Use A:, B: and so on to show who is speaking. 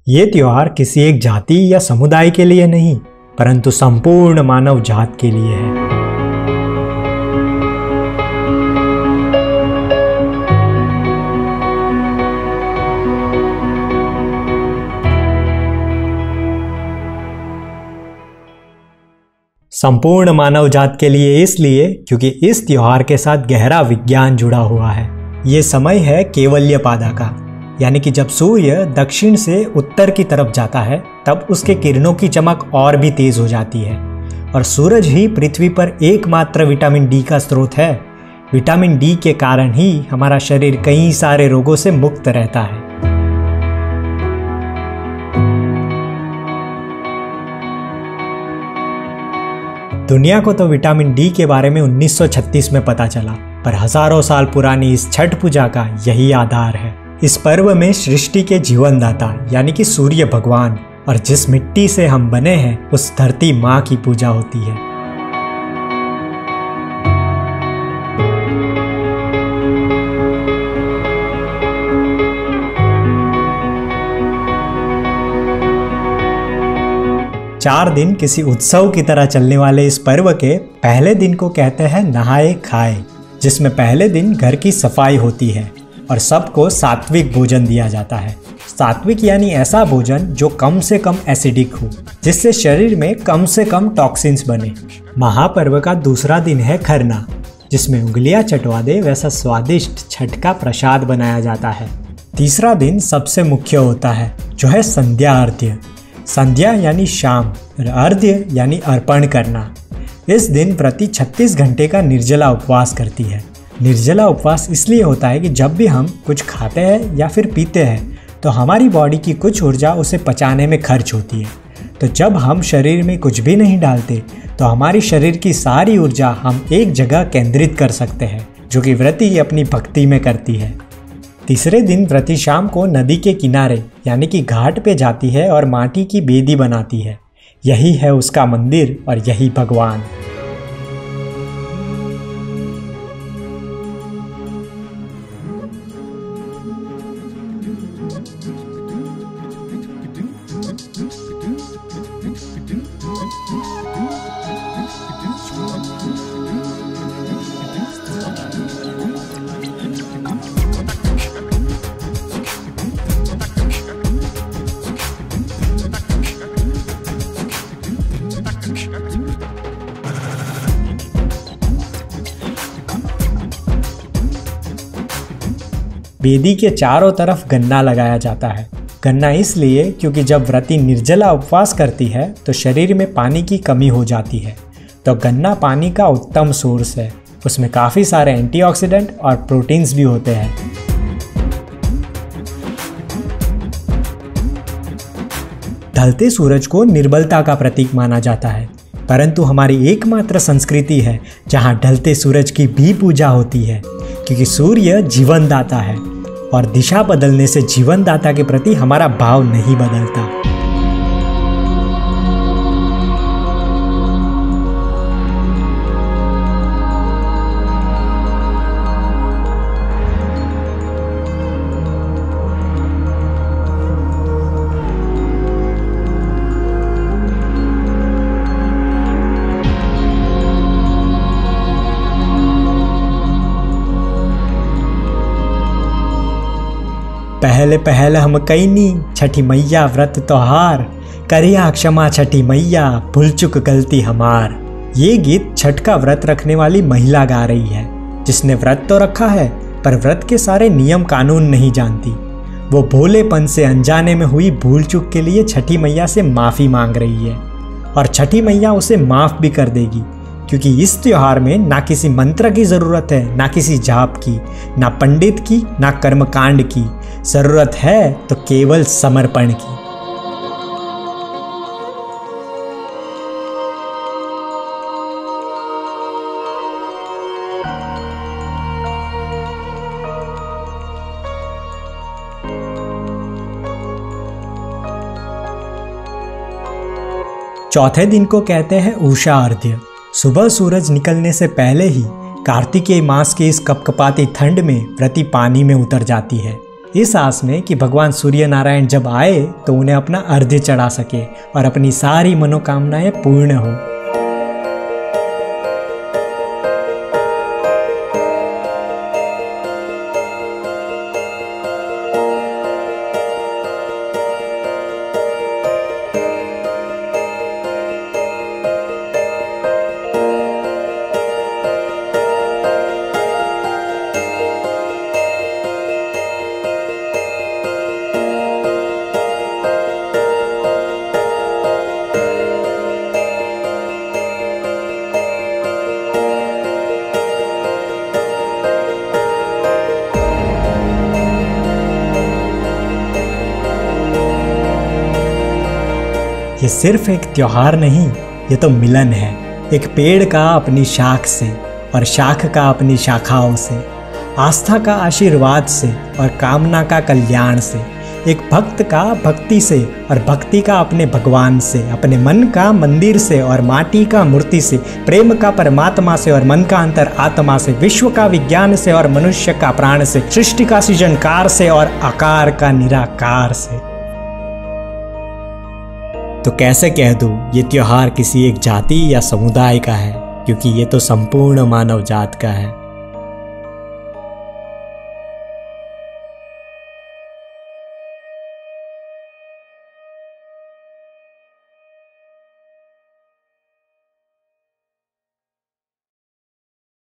A: ये त्योहार किसी एक जाति या समुदाय के लिए नहीं, परंतु संपूर्ण मानव जात के लिए है। संपूर्ण मानव जात के लिए इसलिए क्योंकि इस त्योहार के साथ गहरा विज्ञान जुड़ा हुआ है। ये समय है केवल्यपादा का, यानी कि जब सूर्य दक्षिण से उत्तर की तरफ जाता है तब उसके किरणों की चमक और भी तेज हो जाती है। और सूरज ही पृथ्वी पर एकमात्र विटामिन डी का स्रोत है। विटामिन डी के कारण ही हमारा शरीर कई सारे रोगों से मुक्त रहता है। दुनिया को तो विटामिन डी के बारे में 1936 में पता चला, पर हजारों साल पुरानी इस छठ पूजा का यही आधार है। इस पर्व में सृष्टि के जीवनदाता यानी कि सूर्य भगवान और जिस मिट्टी से हम बने हैं उस धरती माँ की पूजा होती है। चार दिन किसी उत्सव की तरह चलने वाले इस पर्व के पहले दिन को कहते हैं नहाए खाए, जिसमें पहले दिन घर की सफाई होती है और सबको सात्विक भोजन दिया जाता है। सात्विक यानी ऐसा भोजन जो कम से कम एसिडिक हो, जिससे शरीर में कम से कम टॉक्सिन्स बने। महापर्व का दूसरा दिन है खरना, जिसमें उंगलियां चटवा दे वैसा स्वादिष्ट छठ का प्रसाद बनाया जाता है। तीसरा दिन सबसे मुख्य होता है, जो है संध्या अर्घ्य। संध्या यानी शाम और अर्घ्य यानी अर्पण करना। इस दिन व्रती 36 घंटे का निर्जला उपवास करती है। निर्जला उपवास इसलिए होता है कि जब भी हम कुछ खाते हैं या फिर पीते हैं तो हमारी बॉडी की कुछ ऊर्जा उसे पचाने में खर्च होती है। तो जब हम शरीर में कुछ भी नहीं डालते तो हमारी शरीर की सारी ऊर्जा हम एक जगह केंद्रित कर सकते हैं, जो कि व्रती अपनी भक्ति में करती है। तीसरे दिन व्रती शाम को नदी के किनारे यानी कि घाट पे जाती है और माटी की बेदी बनाती है। यही है उसका मंदिर और यही भगवान। बेदी के चारों तरफ गन्ना लगाया जाता है। गन्ना इसलिए क्योंकि जब व्रती निर्जला उपवास करती है तो शरीर में पानी की कमी हो जाती है, तो गन्ना पानी का उत्तम सोर्स है। उसमें काफ़ी सारे एंटीऑक्सीडेंट और प्रोटीन्स भी होते हैं। ढलते सूरज को निर्बलता का प्रतीक माना जाता है, परंतु हमारी एकमात्र संस्कृति है जहां ढलते सूरज की भी पूजा होती है, क्योंकि सूर्य जीवनदाता है और दिशा बदलने से जीवनदाता के प्रति हमारा भाव नहीं बदलता। पहले पहल हम कैनी छठी मैया व्रत त्योहार, करिया क्षमा छठी मैया भूल चुक गलती हमार। ये गीत छठ का व्रत रखने वाली महिला गा रही है, जिसने व्रत तो रखा है पर व्रत के सारे नियम कानून नहीं जानती। वो भोलेपन से अनजाने में हुई भूल चूक के लिए छठी मैया से माफ़ी मांग रही है और छठी मैया उसे माफ़ भी कर देगी, क्योंकि इस त्योहार में ना किसी मंत्र की ज़रूरत है, ना किसी जाप की, ना पंडित की, ना कर्मकांड की। ज़रूरत है तो केवल समर्पण की। चौथे दिन को कहते हैं उषा अर्घ्य। सुबह सूरज निकलने से पहले ही कार्तिकेय मास की इस कपकपाती ठंड में व्रती पानी में उतर जाती है। इस आस में कि भगवान सूर्य नारायण जब आए तो उन्हें अपना अर्घ्य चढ़ा सके और अपनी सारी मनोकामनाएं पूर्ण हो। ये सिर्फ एक त्योहार नहीं, ये तो मिलन है, एक पेड़ का अपनी शाख से और शाख का अपनी शाखाओं से, आस्था का आशीर्वाद से और कामना का कल्याण से, एक भक्त का भक्ति से और भक्ति का अपने भगवान से, अपने मन का मंदिर से और माटी का मूर्ति से, प्रेम का परमात्मा से और मन का अंतर आत्मा से, विश्व का विज्ञान से और मनुष्य का प्राण से, सृष्टि का सृजनकार से और आकार का निराकार से। तो कैसे कह दूं ये त्योहार किसी एक जाति या समुदाय का है, क्योंकि ये तो संपूर्ण मानव जात का है।